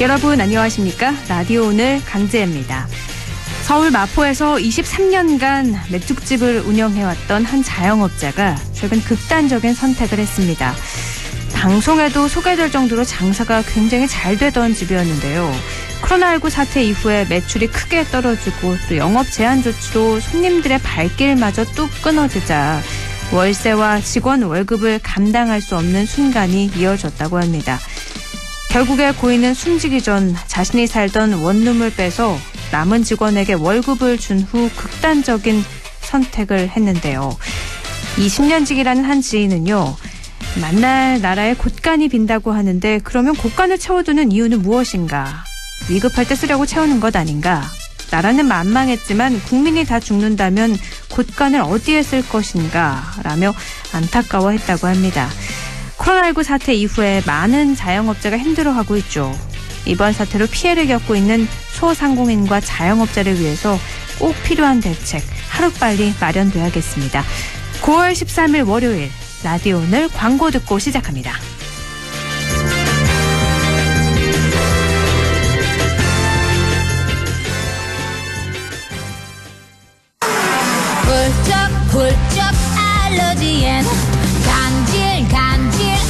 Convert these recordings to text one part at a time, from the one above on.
여러분 안녕하십니까? 라디오 오늘 강재입니다. 서울 마포에서 23년간 맥주집을 운영해왔던 한 자영업자가 최근 극단적인 선택을 했습니다. 방송에도 소개될 정도로 장사가 굉장히 잘 되던 집이었는데요. 코로나19 사태 이후에 매출이 크게 떨어지고 또 영업 제한 조치로 손님들의 발길마저 뚝 끊어지자 월세와 직원 월급을 감당할 수 없는 순간이 이어졌다고 합니다. 결국에 고인은 숨지기 전 자신이 살던 원룸을 빼서 남은 직원에게 월급을 준 후 극단적인 선택을 했는데요. 20년직이라는 한 지인은요. 만날 나라에 곳간이 빈다고 하는데 그러면 곳간을 채워두는 이유는 무엇인가? 위급할 때 쓰려고 채우는 것 아닌가? 나라는 만망했지만 국민이 다 죽는다면 곳간을 어디에 쓸 것인가? 라며 안타까워했다고 합니다. 코로나19 사태 이후에 많은 자영업자가 힘들어하고 있죠. 이번 사태로 피해를 겪고 있는 소상공인과 자영업자를 위해서 꼭 필요한 대책 하루빨리 마련돼야겠습니다. 9월 13일 월요일 라디오 오늘 광고 듣고 시작합니다. 훌쩍 알러지엔 간질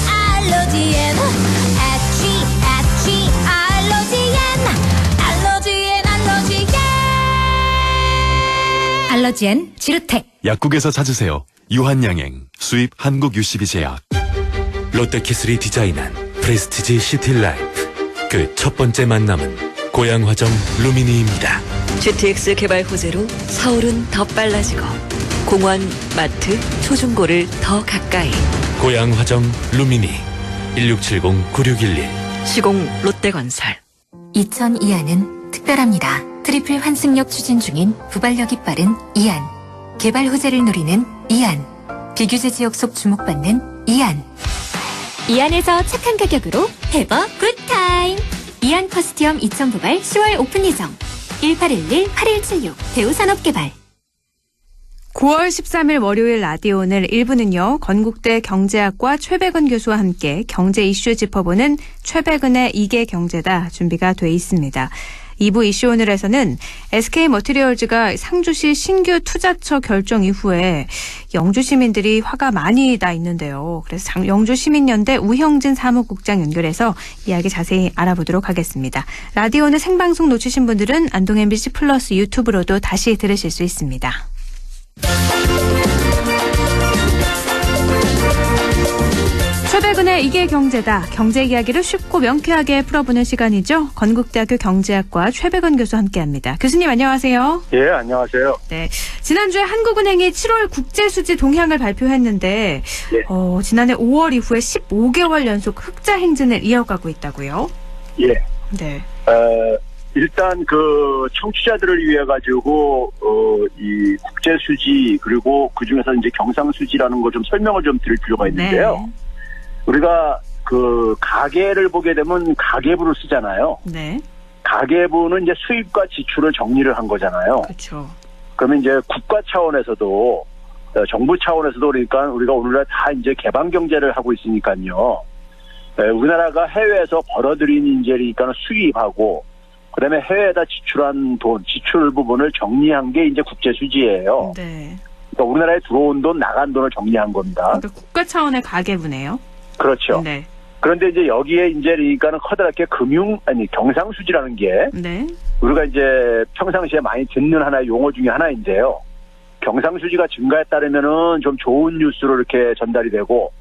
알러지엔 애취 알러지엔 지르텍. 약국에서 찾으세요. 유한양행 수입 한국 UCB 제약. 롯데키슬이 디자인한 프레스티지 시티라이프. 그 첫 번째 만남은 고양화정 루미니입니다. GTX 개발 호재로 서울은 더 빨라지고 공원, 마트, 초중고를 더 가까이. 고양화정 루미니 1670-9611. 시공 롯데건설. 2002안은 특별합니다. 트리플 환승역 추진 중인 부발력이 빠른 이안. 개발 호재를 노리는 이안. 비규제 지역 속 주목받는 이안. 이안에서 착한 가격으로 해버 굿타임. 이안 커스티엄 2000부발 10월 오픈 예정. 1811-8176 대우산업개발. 9월 13일 월요일 라디오 오늘 1부는요. 건국대 경제학과 최백은 교수와 함께 경제 이슈 짚어보는 최백은의 이게 경제다 준비가 돼 있습니다. 2부 이슈 오늘에서는 SK머티리얼즈가 상주시 신규 투자처 결정 이후에 영주 시민들이 화가 많이 나 있는데요. 그래서 영주시민연대 우형진 사무국장 연결해서 이야기 자세히 알아보도록 하겠습니다. 라디오 오늘 생방송 놓치신 분들은 안동 MBC 플러스 유튜브로도 다시 들으실 수 있습니다. 최백은의 이게 경제다. 경제 이야기를 쉽고 명쾌하게 풀어보는 시간이죠. 건국대학교 경제학과 최백은 교수 함께합니다. 교수님 안녕하세요. 예, 안녕하세요. 네, 지난주에 한국은행이 7월 국제수지 동향을 발표했는데 예. 지난해 5월 이후에 15개월 연속 흑자 행진을 이어가고 있다고요? 예. 네. 일단 그 청취자들을 위해 가지고 이 국제 수지 그리고 그 중에서 이제 경상 수지라는 거 좀 설명을 좀 드릴 필요가 있는데요. 네. 우리가 그 가계를 보게 되면 가계부를 쓰잖아요. 네. 가계부는 이제 수입과 지출을 정리를 한 거잖아요. 그렇죠. 그러면 이제 국가 차원에서도 정부 차원에서도 그러니까 우리가 오늘날 다 이제 개방 경제를 하고 있으니까요. 우리나라가 해외에서 벌어들인 이제 그러니까 수입하고 그다음에 해외에다 지출한 돈, 지출 부분을 정리한 게 이제 국제 수지예요. 네. 그러니까 우리나라에 들어온 돈, 나간 돈을 정리한 겁니다. 그러니까 국가 차원의 가계부네요. 그렇죠. 네. 그런데 이제 여기에 이제 그러니까는 커다랗게 경상 수지라는 게 네. 우리가 이제 평상시에 많이 듣는 하나의 용어 중에 하나인데요. 경상 수지가 증가에 따르면은 좀 좋은 뉴스로 이렇게 전달이 되고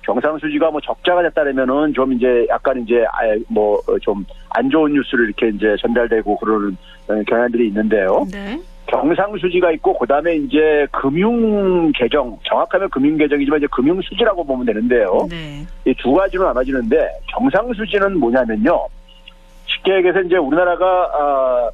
경상 수지가 뭐 적자가 됐다면은 좀 이제 약간 이제 뭐 좀 안 좋은 뉴스를 이렇게 이제 전달되고 그러는 경향들이 있는데요. 네. 경상 수지가 있고 그다음에 이제 금융 계정, 정확하면 금융 계정이지만 이제 금융 수지라고 보면 되는데요. 네. 이 두 가지로 나눠지는데 경상 수지는 뭐냐면요. 쉽게 얘기해서 이제 우리나라가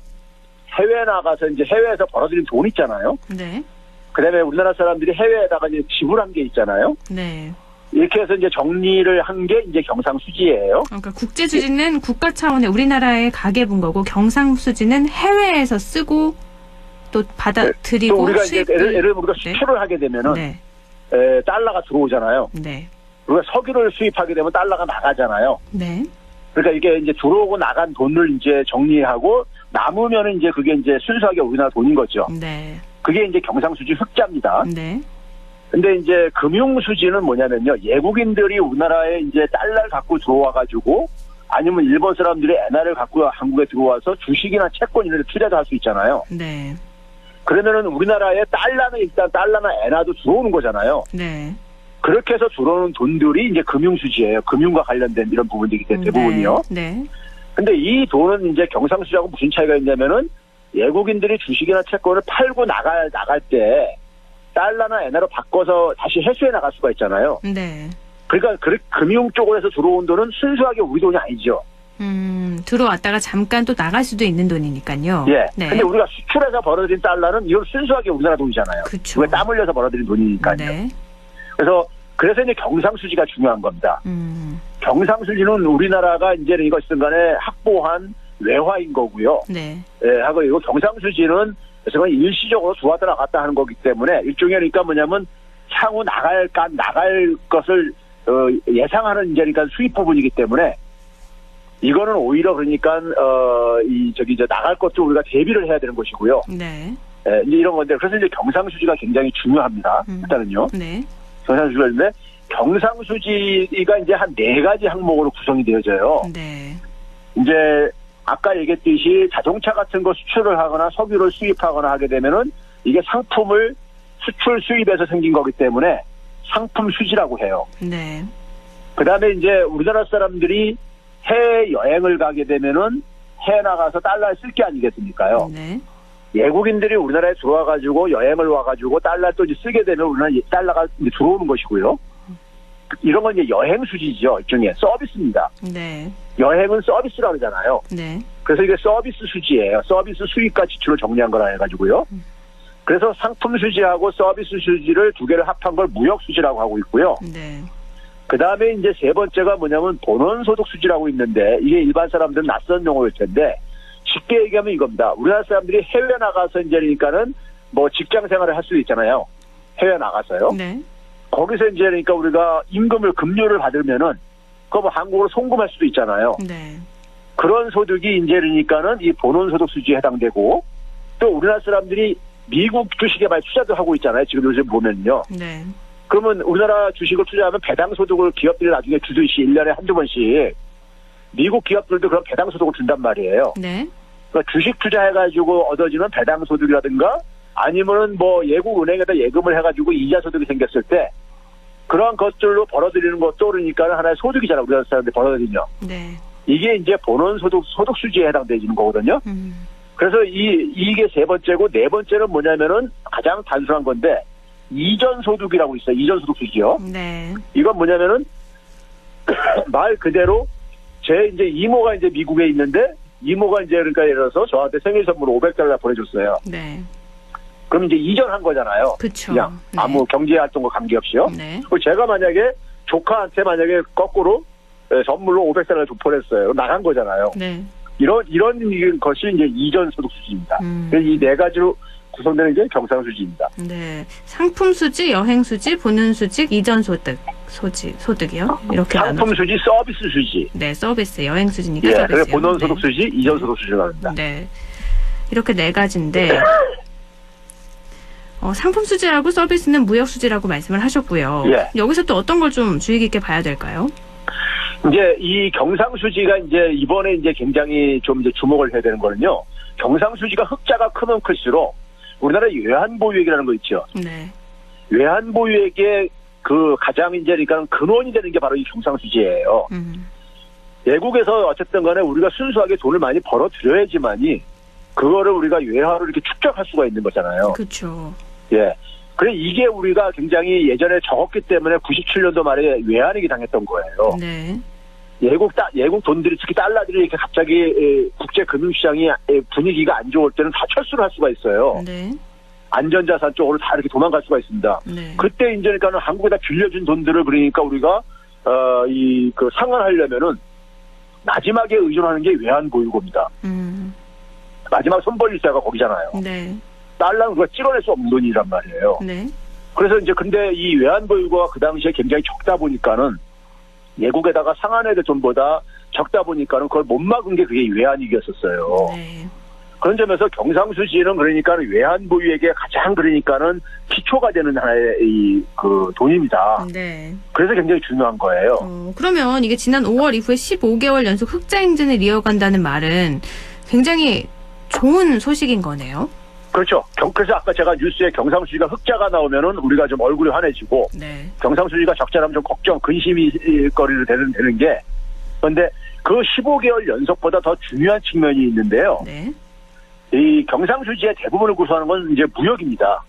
해외에 나가서 이제 해외에서 벌어들인 돈 있잖아요. 네. 그다음에 우리나라 사람들이 해외에다가 이제 지불한 게 있잖아요. 네. 이렇게 해서 이제 정리를 한 게 이제 경상수지예요. 그러니까 국제수지는 국가 차원의 우리나라의 가계부인 거고 경상수지는 해외에서 쓰고 또 받아들이고 또 우리가 이제 예를 우리가 네. 수출을 하게 되면은 네. 달러가 들어오잖아요. 네. 우리가 석유를 수입하게 되면 달러가 나가잖아요. 네. 그러니까 이게 이제 들어오고 나간 돈을 이제 정리하고 남으면은 이제 그게 이제 순수하게 우리나라 돈인 거죠. 네. 그게 이제 경상수지 흑자입니다. 네. 근데 이제 금융수지는 뭐냐면요. 외국인들이 우리나라에 이제 달러를 갖고 들어와가지고 아니면 일본 사람들이 엔화를 갖고 한국에 들어와서 주식이나 채권 이런 데 투자도 할 수 있잖아요. 네. 그러면은 우리나라에 달러는 일단 달러나 엔화도 들어오는 거잖아요. 네. 그렇게 해서 들어오는 돈들이 이제 금융수지예요. 금융과 관련된 이런 부분들이기 때문에 대부분이요. 네. 근데 이 돈은 이제 경상수지하고 무슨 차이가 있냐면은 외국인들이 주식이나 채권을 팔고 나갈 때 달러나 엔화로 바꿔서 다시 회수해 나갈 수가 있잖아요. 네. 그러니까 금융 쪽으로 해서 들어온 돈은 순수하게 우리 돈이 아니죠. 들어왔다가 잠깐 또 나갈 수도 있는 돈이니까요. 예. 네. 근데 우리가 수출해서 벌어들인 달러는 이건 순수하게 우리나라 돈이잖아요. 그쵸. 우리가 땀 흘려서 벌어들인 돈이니까요. 네. 그래서 이제 경상수지가 중요한 겁니다. 경상수지는 우리나라가 이제 이것이든 간에 확보한 외화인 거고요. 네. 예, 하고 이거 경상수지는 그래서 일시적으로 들어왔다 나갔다 하는 거기 때문에 일종의 그러니까 뭐냐면 향후 나갈 것을 예상하는 이제 그러니까 수입 부분이기 때문에 이거는 오히려 그러니까 나갈 것도 우리가 대비를 해야 되는 것이고요. 네. 예, 이제 이런 건데 그래서 이제 경상수지가 굉장히 중요합니다. 일단은요. 네. 경상수지가 있는데 경상수지가 이제 한 4가지 항목으로 구성이 되어져요. 네. 이제 아까 얘기했듯이 자동차 같은 거 수출을 하거나 석유를 수입하거나 하게 되면은 이게 상품을 수출 수입해서 생긴 거기 때문에 상품 수지라고 해요. 네. 그다음에 이제 우리나라 사람들이 해외 여행을 가게 되면은 해외 나가서 달러를 쓸 게 아니겠습니까요? 네. 외국인들이 우리나라에 들어와가지고 여행을 와가지고 달러 또 이제 쓰게 되면 우리나라 달러가 이제 들어오는 것이고요. 이런 건 이제 여행 수지죠. 일종의 서비스입니다. 네. 여행은 서비스라고 그러잖아요. 네. 그래서 이게 서비스 수지예요. 서비스 수입과 지출을 정리한 거라 해가지고요. 그래서 상품 수지하고 서비스 수지를 두 개를 합한 걸 무역 수지라고 하고 있고요. 네. 그 다음에 이제 세 번째가 뭐냐면 본원소득 수지라고 있는데 이게 일반 사람들은 낯선 용어일 텐데 쉽게 얘기하면 이겁니다. 우리나라 사람들이 해외 나가서 이제 그러니까는 뭐 직장 생활을 할 수도 있잖아요. 해외 나가서요. 네. 거기서 이제 그러니까 우리가 임금을 급료를 받으면은 그거 뭐 한국으로 송금할 수도 있잖아요. 네. 그런 소득이 이제 그러니까는 이 본원소득 수지에 해당되고 또 우리나라 사람들이 미국 주식에 많이 투자도 하고 있잖아요. 지금 요즘 보면요. 네. 그러면 우리나라 주식을 투자하면 배당소득을 기업들이 나중에 주듯이 1년에 한두 번씩 미국 기업들도 그런 배당소득을 준단 말이에요. 네. 그러니까 주식 투자해가지고 얻어지는 배당소득이라든가 아니면은 뭐 예국은행에다 예금을 해가지고 이자소득이 생겼을 때 그러한 것들로 벌어들이는 것도 그러니까 하나의 소득이잖아요. 우리나라 사람들이 벌어들이며. 네. 이게 이제 본원소득, 소득수지에 해당되는 거거든요. 그래서 이게 세 번째고 네 번째는 뭐냐면은 가장 단순한 건데 이전소득이라고 있어요. 이전소득수지요. 네. 이건 뭐냐면은 말 그대로 제 이제 이모가 이제 미국에 있는데 이모가 이제 그러니까 예를 들어서 저한테 생일 선물 $500 보내줬어요. 네. 그럼 이제 이전한 거잖아요. 그쵸. 그냥 네. 아무 경제활동과 관계없이요. 네. 그리고 제가 만약에 조카한테 만약에 거꾸로 선물로 $500 보냈어요. 나간 거잖아요. 네. 이런 것이 이제 이전 소득 수지입니다. 이 네 가지로 구성되는 게 경상 수지입니다. 네. 상품 수지, 여행 수지, 보는 수직, 이전 소득, 소득이요. 이렇게 상품 수지, 서비스 수지. 네, 서비스, 여행 수지니까 예, 서비스요. 그래서 본원 소득 네. 수지, 이전 소득 수지가 됩니다. 네. 이렇게 네 가지인데 상품 수지라고 서비스는 무역 수지라고 말씀을 하셨고요. 예. 여기서 또 어떤 걸 좀 주의 깊게 봐야 될까요? 이제 이 경상수지가 이제 이번에 이제 굉장히 좀 이제 주목을 해야 되는 거는요. 경상수지가 흑자가 크면 클수록 우리나라 외환보유액이라는 거 있죠. 네. 외환보유액의 그 가장 이제 그러니까 근원이 되는 게 바로 이 경상수지예요. 외국에서 어쨌든 간에 우리가 순수하게 돈을 많이 벌어들여야지만이 그거를 우리가 외화로 이렇게 축적할 수가 있는 거잖아요. 그렇죠. 예. 그래 이게 우리가 굉장히 예전에 적었기 때문에 97년도 말에 외환위기 당했던 거예요. 네. 예국 돈들이 특히 달러들이 이렇게 갑자기 국제 금융시장이 분위기가 안 좋을 때는 다 철수를 할 수가 있어요. 네. 안전자산 쪽으로 다 이렇게 도망갈 수가 있습니다. 네. 그때 이제 그러니까 한국에다 빌려준 돈들을 그러니까 우리가 그 상환하려면은 마지막에 의존하는 게 외환 보유고입니다. 마지막 손벌리자가 거기잖아요. 네. 달러는 우리가 찍어낼 수 없는 돈이란 말이에요. 네. 그래서 이제 근데 이 외환 보유고가 그 당시에 굉장히 적다 보니까는 외국에다가 상환해야 될 돈보다 적다 보니까는 그걸 못 막은 게 그게 외환위기였었어요. 네. 그런 점에서 경상수지는 그러니까 외환 보유액에 가장 그러니까는 기초가 되는 하나의 그 돈입니다. 네. 그래서 굉장히 중요한 거예요. 그러면 이게 지난 5월 이후에 15개월 연속 흑자 행진을 이어간다는 말은 굉장히 좋은 소식인 거네요. 그렇죠. 그래서 아까 제가 뉴스에 경상수지가 흑자가 나오면은 우리가 좀 얼굴이 환해지고 네. 경상수지가 경상수지가 적자라면 좀 걱정, 근심이 거리로 되는 게 그런데 그 15개월 연속보다 더 중요한 측면이 있는데요. 네. 이 경상수지의 대부분을 구성하는 건 이제 무역입니다.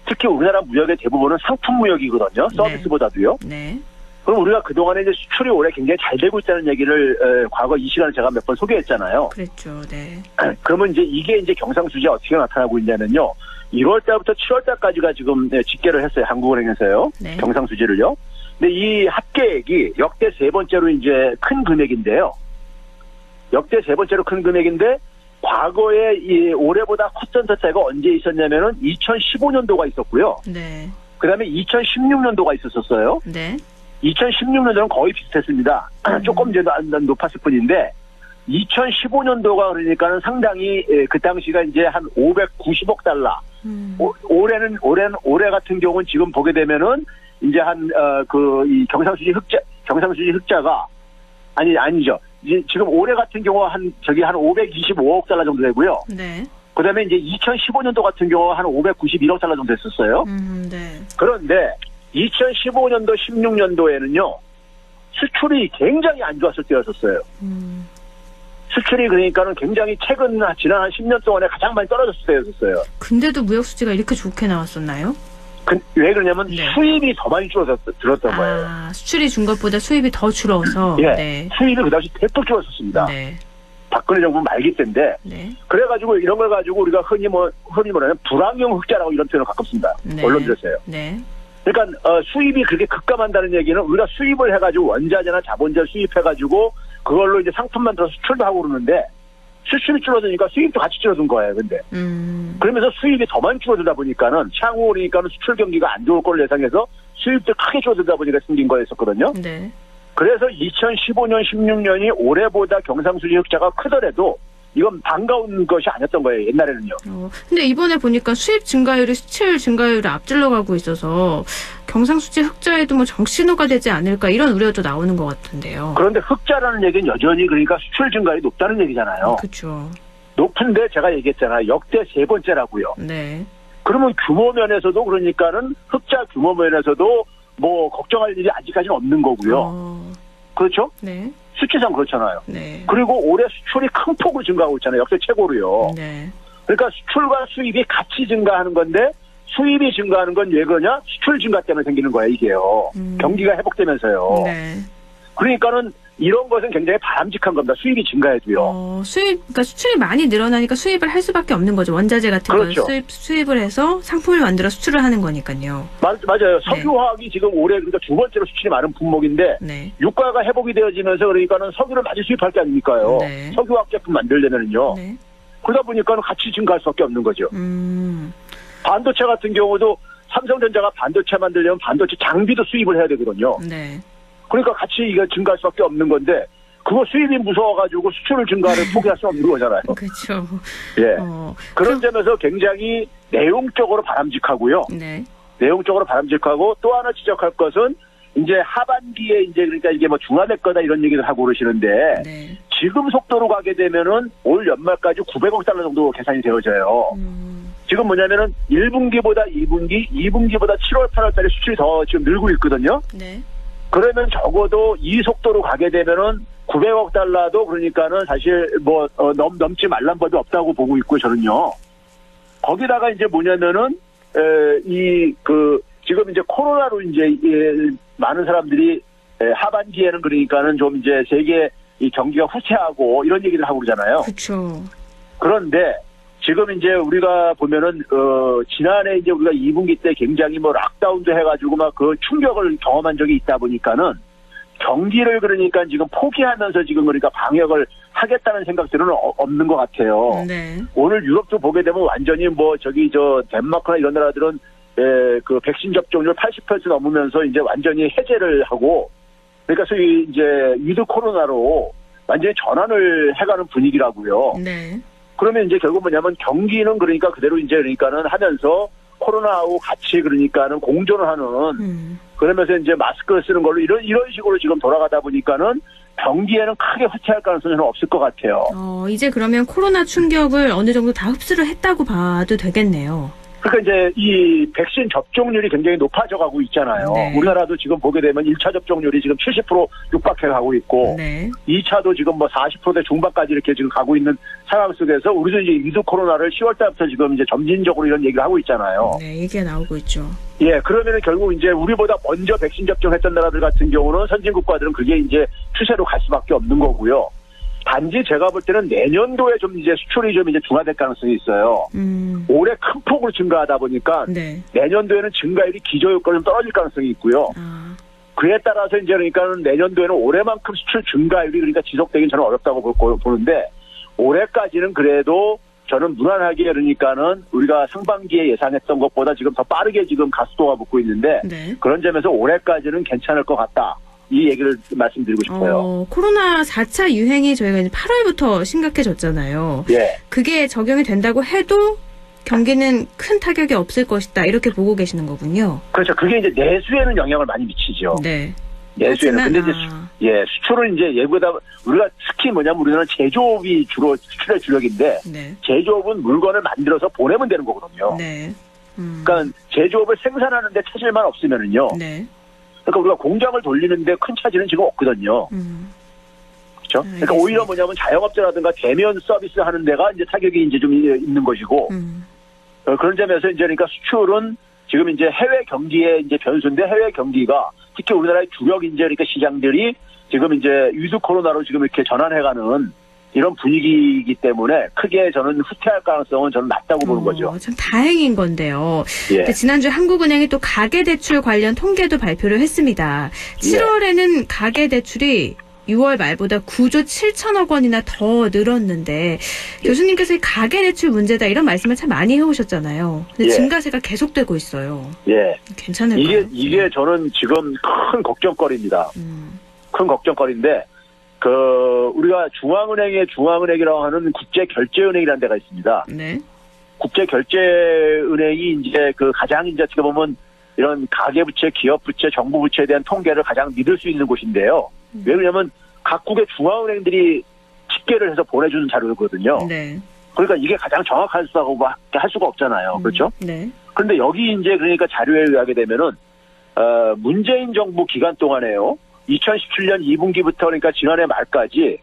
특히 우리나라 무역의 대부분은 상품 무역이거든요. 서비스보다도요. 네. 그럼 우리가 그동안에 이제 수출이 올해 굉장히 잘 되고 있다는 얘기를 과거 이 시간에 제가 몇 번 소개했잖아요. 그랬죠. 네. 그러면 이제 이게 이제 경상수지에 어떻게 나타나고 있냐면요. 1월 달부터 7월 달까지가 지금 집계를 했어요. 한국은행에서요. 네. 경상수지를요. 근데 이 합계액이 역대 세 번째로 이제 큰 금액인데요. 역대 세 번째로 큰 금액인데 과거에 이 올해보다 컸던 차이가 언제 있었냐면은 2015년도가 있었고요. 네. 그다음에 2016년도가 있었어요. 네. 2016년도는 거의 비슷했습니다. 조금 이제 높았을 뿐인데 2015년도가 그러니까는 상당히 그 당시가 이제 한 590억 달러. 올해 같은 경우는 지금 보게 되면은 이제 이 경상수지 흑자가 아니죠. 이제 지금 올해 같은 경우 한 525억 달러 정도 되고요. 네. 그다음에 이제 2015년도 같은 경우 한 591억 달러 정도 됐었어요. 네. 그런데 2015년도, 16년도에는요, 수출이 굉장히 안 좋았을 때였었어요. 수출이 그러니까는 굉장히 지난 한 10년 동안에 가장 많이 떨어졌을 때였었어요. 근데도 무역 수지가 이렇게 좋게 나왔었나요? 왜 그러냐면 네. 수입이 더 많이 줄었던 거예요. 수출이 준 것보다 수입이 더 줄어서. 예, 네. 수입이 그 당시 대폭 줄었었습니다. 네. 박근혜 정부 말기 때인데. 네. 그래가지고 이런 걸 가지고 우리가 흔히 뭐냐면 불황용 흑자라고 이런 표현을 가끔 씁니다. 네. 언론들에서요. 네. 그러니까 수입이 그렇게 급감한다는 얘기는 우리가 수입을 해가지고 원자재나 자본재를 수입해가지고 그걸로 이제 상품만 들어 수출도 하고 그러는데 수출이 줄어드니까 수입도 같이 줄어든 거예요. 근데 그러면서 수입이 더 많이 줄어들다 보니까는 향후 그러니까는 수출 경기가 안 좋을 걸 예상해서 수입도 크게 줄어들다 보니까 생긴 거였었거든요. 네. 그래서 2015년, 16년이 올해보다 경상수지 흑자가 크더라도 이건 반가운 것이 아니었던 거예요. 옛날에는요. 근데 이번에 보니까 수입 증가율이 수출 증가율을 앞질러 가고 있어서 경상수지 흑자에도 뭐 정신호가 되지 않을까 이런 우려도 나오는 것 같은데요. 그런데 흑자라는 얘기는 여전히 그러니까 수출 증가율이 높다는 얘기잖아요. 그렇죠. 높은데 제가 얘기했잖아요. 역대 세 번째라고요. 네. 그러면 규모 면에서도 그러니까는 흑자 규모 면에서도 뭐 걱정할 일이 아직까지는 없는 거고요. 그렇죠? 네. 수치상 그렇잖아요. 네. 그리고 올해 수출이 큰 폭으로 증가하고 있잖아요. 역대 최고로요. 네. 그러니까 수출과 수입이 같이 증가하는 건데 수입이 증가하는 건 왜 그러냐? 수출 증가 때문에 생기는 거예요, 이게요. 경기가 회복되면서요. 네. 그러니까는 이런 것은 굉장히 바람직한 겁니다. 수입이 증가해도요. 그러니까 수출이 많이 늘어나니까 수입을 할 수밖에 없는 거죠. 원자재 같은 그렇죠. 걸 수입을 해서 상품을 만들어 수출을 하는 거니까요. 맞아요. 석유화학이 지금 올해 그러니까 두 번째로 수출이 많은 품목인데 네. 유가가 회복이 되어지면서 그러니까는 석유를 많이 수입할 게 아닙니까요. 네. 석유화학 제품 만들려면은요. 네. 그러다 보니까는 같이 증가할 수밖에 없는 거죠. 반도체 같은 경우도 삼성전자가 반도체 만들려면 반도체 장비도 수입을 해야 되거든요. 네. 그러니까 같이 이거 증가할 수밖에 없는 건데 그거 수입이 무서워가지고 수출을 증가를 포기할 수 없는 거잖아요. 그렇죠. 예. 그런 점에서 굉장히 내용적으로 바람직하고요. 네. 내용적으로 바람직하고 또 하나 지적할 것은 이제 하반기에 이제 그러니까 이게 뭐 중화될 거다 이런 얘기를 하고 그러시는데 네. 지금 속도로 가게 되면은 올 연말까지 900억 달러 정도 계산이 되어져요. 지금 뭐냐면은 1분기보다 2분기, 2분기보다 7월, 8월 달에 수출이 더 지금 늘고 있거든요. 네. 그러면 적어도 이 속도로 가게 되면은 900억 달러도 그러니까는 사실 뭐 넘지 말란 법이 없다고 보고 있고 저는요. 거기다가 이제 뭐냐면은 지금 이제 코로나로 이제 많은 사람들이 하반기에는 그러니까는 좀 이제 세계 이 경기가 후퇴하고 이런 얘기를 하고 그러잖아요. 그렇죠. 그런데 지금 이제 우리가 보면은 지난해 이제 우리가 2분기 때 굉장히 뭐 락다운도 해가지고 막 그 충격을 경험한 적이 있다 보니까는 경기를 그러니까 지금 포기하면서 지금 그러니까 방역을 하겠다는 생각들은 없는 것 같아요. 네. 오늘 유럽도 보게 되면 완전히 뭐 덴마크나 이런 나라들은 그 백신 접종률 80% 넘으면서 이제 완전히 해제를 하고 그러니까 소위 이제 위드 코로나로 완전히 전환을 해가는 분위기라고요. 네. 그러면 이제 결국 뭐냐면 경기는 그러니까 그대로 이제 그러니까는 하면서 코로나하고 같이 그러니까는 공존을 하는 그러면서 이제 마스크 쓰는 걸로 이런 식으로 지금 돌아가다 보니까는 경기에는 크게 후퇴할 가능성은 없을 것 같아요. 이제 그러면 코로나 충격을 어느 정도 다 흡수를 했다고 봐도 되겠네요. 그러니까 이제 이 백신 접종률이 굉장히 높아져 가고 있잖아요. 네. 우리나라도 지금 보게 되면 1차 접종률이 지금 70% 육박해 가고 있고 네. 2차도 2차도 지금 뭐 40%대 중반까지 이렇게 지금 가고 있는 상황 속에서 우리도 이제 위드 코로나를 10월 달부터 지금 이제 점진적으로 이런 얘기를 하고 있잖아요. 네, 얘기가 나오고 있죠. 예, 그러면은 결국 이제 우리보다 먼저 백신 접종했던 나라들 같은 경우는 선진 국가들은 그게 이제 추세로 갈 수밖에 없는 거고요. 단지 제가 볼 때는 내년도에 좀 이제 수출이 좀 이제 중화될 가능성이 있어요. 올해 큰 폭으로 증가하다 보니까 네. 내년도에는 증가율이 기저효과가 좀 떨어질 가능성이 있고요. 그에 따라서 이제 그러니까는 내년도에는 올해만큼 수출 증가율이 그러니까 지속되긴 저는 어렵다고 보는데 올해까지는 그래도 저는 무난하게 그러니까는 우리가 상반기에 예상했던 것보다 지금 더 빠르게 지금 가속도가 붙고 있는데 네. 그런 점에서 올해까지는 괜찮을 것 같다. 이 얘기를 말씀드리고 싶어요. 코로나 4차 유행이 저희가 이제 8월부터 심각해졌잖아요. 예. 그게 적용이 된다고 해도 경기는 큰 타격이 없을 것이다. 이렇게 보고 계시는 거군요. 그렇죠. 그게 이제 내수에는 영향을 많이 미치죠. 네. 내수에는. 근데 이제 수출은 이제 예보다 우리가 특히 뭐냐면 우리나라는 제조업이 주로 수출의 주력인데 네. 제조업은 물건을 만들어서 보내면 되는 거거든요. 네. 그러니까 제조업을 생산하는데 차질만 없으면은요. 네. 그러니까 우리가 공장을 돌리는데 큰 차질은 지금 없거든요. 그렇죠? 그러니까 오히려 뭐냐면 자영업자라든가 대면 서비스 하는 데가 이제 타격이 이제 좀 있는 것이고 그런 점에서 이제 그러니까 수출은 지금 이제 해외 경기의 이제 변수인데 해외 경기가 특히 우리나라의 주력 이제 그러니까 시장들이 지금 이제 위드 코로나로 지금 이렇게 전환해가는 이런 분위기이기 때문에 크게 저는 후퇴할 가능성은 저는 낮다고 보는 거죠. 참 다행인 건데요. 예. 근데 지난주 한국은행이 또 가계대출 관련 통계도 발표를 했습니다. 7월에는 가계대출이 6월 말보다 9조 7천억 원이나 더 늘었는데 교수님께서 이 가계대출 문제다 이런 말씀을 참 많이 해오셨잖아요. 근데 예. 증가세가 계속되고 있어요. 예. 괜찮을까요? 이게 저는 지금 큰 걱정거리입니다. 큰 걱정거리인데 우리가 중앙은행이라고 하는 국제결제은행이라는 데가 있습니다. 네. 국제결제은행이 이제 가장 이제 어떻게 보면 이런 가계부채, 기업부채, 정부부채에 대한 통계를 가장 믿을 수 있는 곳인데요. 왜냐하면 각국의 중앙은행들이 집계를 해서 보내주는 자료거든요. 네. 그러니까 이게 가장 정확할 수가 없잖아요. 그렇죠? 네. 그런데 여기 이제 그러니까 자료에 의하게 되면은 문재인 정부 기간 동안에요. 2017년 2분기부터 그러니까 지난해 말까지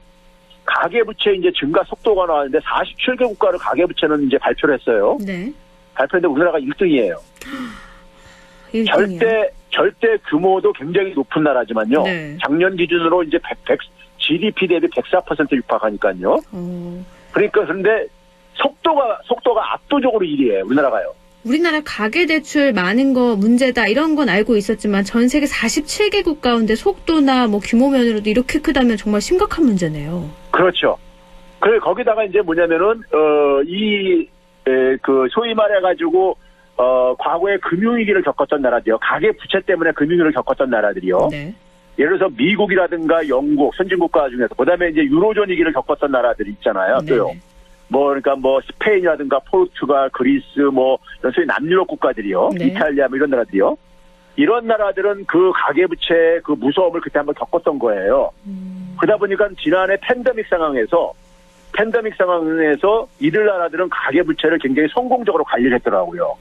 가계부채 이제 증가 속도가 나왔는데 47개 국가를 가계부채는 이제 발표를 했어요. 네. 발표했는데 우리나라가 1등이에요. 1등이요. 절대 규모도 굉장히 높은 나라지만요. 네. 작년 기준으로 이제 GDP 대비 104% 육박하니까요. 그러니까 그런데 속도가 압도적으로 1위예요. 우리나라가요. 우리나라 가계대출 많은 거 문제다 이런 건 알고 있었지만 전 세계 47개국 가운데 속도나 뭐 규모 면으로도 이렇게 크다면 정말 심각한 문제네요. 그렇죠. 그래 거기다가 이제 뭐냐면은 소위 말해가지고 과거에 금융위기를 겪었던 나라들이요. 가계부채 때문에 금융위기를 겪었던 나라들이요. 네. 예를 들어서 미국이라든가 영국 선진국가 중에서 그다음에 이제 유로존 위기를 겪었던 나라들이 있잖아요. 또요. 그러니까 스페인이라든가 포르투갈, 그리스 이런 소위 남유럽 국가들이요. 네. 이탈리아 이런 나라들이요. 이런 나라들은 그 가계부채의 그 무서움을 그때 한번 겪었던 거예요. 그러다 보니까 지난해 팬데믹 상황에서 이들 나라들은 가계부채를 굉장히 성공적으로 관리를 했더라고요.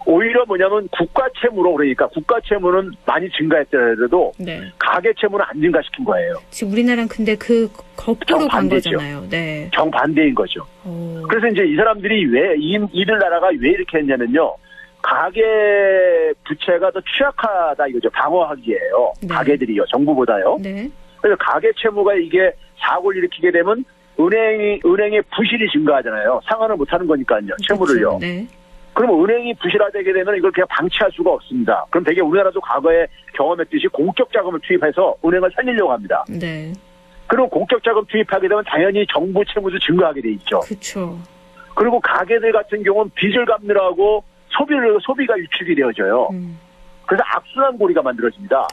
오히려 뭐냐면 국가채무로 그러니까 국가채무는 많이 증가했더라도 네. 가계채무는 안 증가시킨 거예요. 지금 우리나라는 근데 그 거꾸로 간 정반대죠. 거잖아요. 네. 정반대인 거죠. 그래서 이제 이 사람들이 이들 나라가 왜 이렇게 했냐면요. 가계 부채가 더 취약하다 이거죠. 방어하기에요. 네. 가계들이요. 정부보다요. 네. 그래서 가계 채무가 이게 사고를 일으키게 되면 은행의 부실이 증가하잖아요. 상환을 못하는 거니까요. 채무를요. 그렇죠. 네. 그러면 은행이 부실화되게 되면 이걸 그냥 방치할 수가 없습니다. 그럼 되게 우리나라도 과거에 경험했듯이 공적 자금을 투입해서 은행을 살리려고 합니다. 네. 그리고 공적 자금 투입하게 되면 당연히 정부 채무도 증가하게 돼 있죠. 그렇죠. 그리고 가게들 같은 경우는 빚을 갚느라고 소비가 유축이 되어져요. 그래서 악순환 고리가 만들어집니다.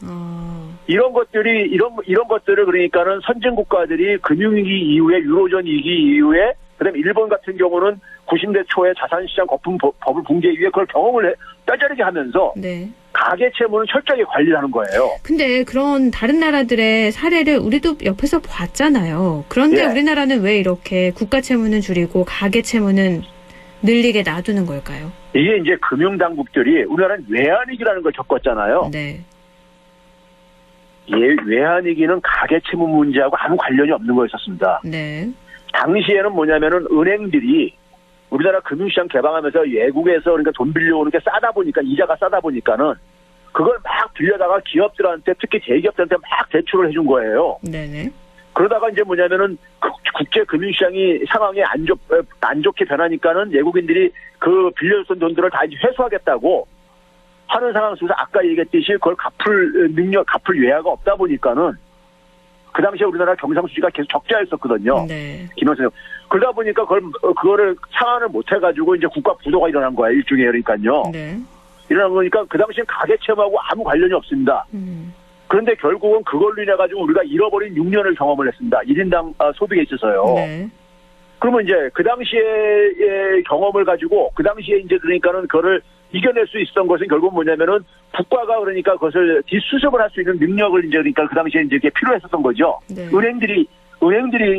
이런 것들을 그러니까는 선진 국가들이 금융위기 이후에 유로존 위기 이후에 그다음에 일본 같은 경우는 90대 초에 자산시장 거품 버블 붕괴 이후에 그걸 경험을 뼈저리게 하면서 네. 가계 채무는 철저하게 관리를 하는 거예요. 근데 그런 다른 나라들의 사례를 우리도 옆에서 봤잖아요. 그런데 예. 우리나라는 왜 이렇게 국가 채무는 줄이고 가계 채무는 늘리게 놔두는 걸까요? 이게 이제 금융당국들이 우리나라는 외환위기라는 걸 겪었잖아요. 네. 외환위기는 가계 채무 문제하고 아무 관련이 없는 거였었습니다. 네. 당시에는 뭐냐면은 은행들이 우리나라 금융시장 개방하면서 외국에서 그러니까 돈 빌려오는 게 싸다 보니까 이자가 싸다 보니까는 그걸 막 빌려다가 기업들한테 특히 대기업들한테 막 대출을 해준 거예요. 네네. 그러다가 이제 뭐냐면은 국제 금융시장이 상황이 안 좋게 변하니까는 외국인들이 그 빌려줬던 돈들을 다 이제 회수하겠다고 하는 상황 속에서 아까 얘기했듯이 그걸 갚을 외야가 없다 보니까는 그 당시에 우리나라 경상수지가 계속 적자였었거든요. 네. 김영선. 그러다 보니까 그거를 상환을 못 해가지고 이제 국가 부도가 일어난 거예요. 일종의 그러니까요. 네. 일어난 거니까 그 당시엔 가계 채무하고 아무 관련이 없습니다. 그런데 결국은 그걸로 인해 가지고 우리가 잃어버린 6년을 경험을 했습니다. 1인당 소득에 있어서요. 네. 그러면 이제 그 당시의 경험을 가지고 그 당시에 이제 그러니까는 그거를 이겨낼 수 있었던 것은 결국 뭐냐면은 국가가 그러니까 그것을 뒷수습을 할 수 있는 능력을 이제 그러니까 그 당시에 이제 이게 필요했었던 거죠. 네. 은행들이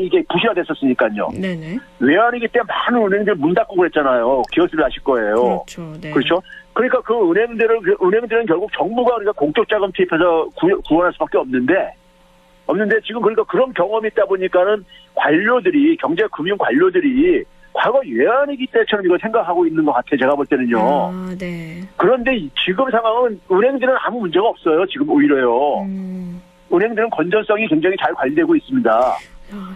이게 부실화 됐었으니까요. 네네. 외환위기 때 많은 은행들 문 닫고 그랬잖아요. 기업들 아실 거예요. 그렇죠. 네. 그렇죠? 그러니까 그 은행들은 결국 정부가 그러니까 공적 자금 투입해서 구원할 수밖에 없는데 지금 그러니까 그런 경험이 있다 보니까는 경제금융 관료들이 과거 외환위기 때처럼 이걸 생각하고 있는 것 같아요. 제가 볼 때는요. 아, 네. 그런데 지금 상황은 은행들은 아무 문제가 없어요. 지금 오히려요. 은행들은 건전성이 굉장히 잘 관리되고 있습니다.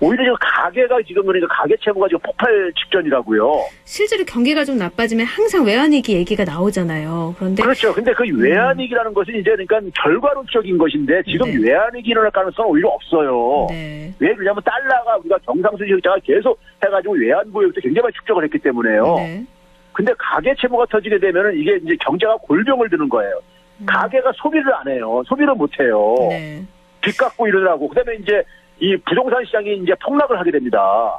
오히려 가계가 지금 그러니까 가계 채무가 지금 폭발 직전이라고요. 실제로 경기가 좀 나빠지면 항상 외환위기 얘기가 나오잖아요. 그런데 그렇죠. 근데 그 외환위기라는 것은 이제 그러니까 결과론적인 것인데 지금 네. 외환위기 일어날 가능성은 오히려 없어요. 네. 왜 그러냐면 달러가 우리가 경상수지 적자가 계속 해가지고 외환보유액도 굉장히 많이 축적을 했기 때문에요. 네. 근데 가계 채무가 터지게 되면은 이게 이제 경제가 골병을 드는 거예요. 가계가 소비를 안 해요. 소비를 못 해요. 네. 빚 갖고 이러더라고. 그다음에 이제 이 부동산 시장이 이제 폭락을 하게 됩니다.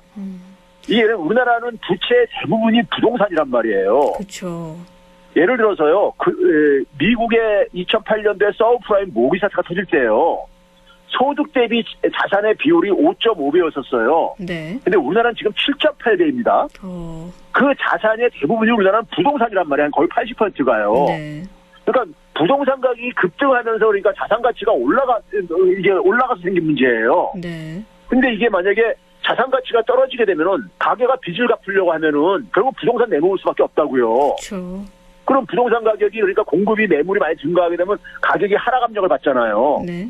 이게 우리나라는 부채 대부분이 부동산이란 말이에요. 그렇죠. 예를 들어서요, 미국의 2008년도에 서브프라임 모기 사태가 터질 때요, 소득 대비 자산의 비율이 5.5배였었어요. 네. 근데 우리나라는 지금 7.8배입니다. 그 자산의 대부분이 우리나라는 부동산이란 말이에요. 거의 80%가요. 네. 그러니까 부동산 가격이 급등하면서 그러니까 자산 가치가 올라가서 생긴 문제예요. 네. 근데 이게 만약에 자산 가치가 떨어지게 되면은 가게가 빚을 갚으려고 하면은 결국 부동산 내놓을 수밖에 없다고요. 그렇죠. 그럼 부동산 가격이 그러니까 공급이 매물이 많이 증가하게 되면 가격이 하락 압력을 받잖아요. 네.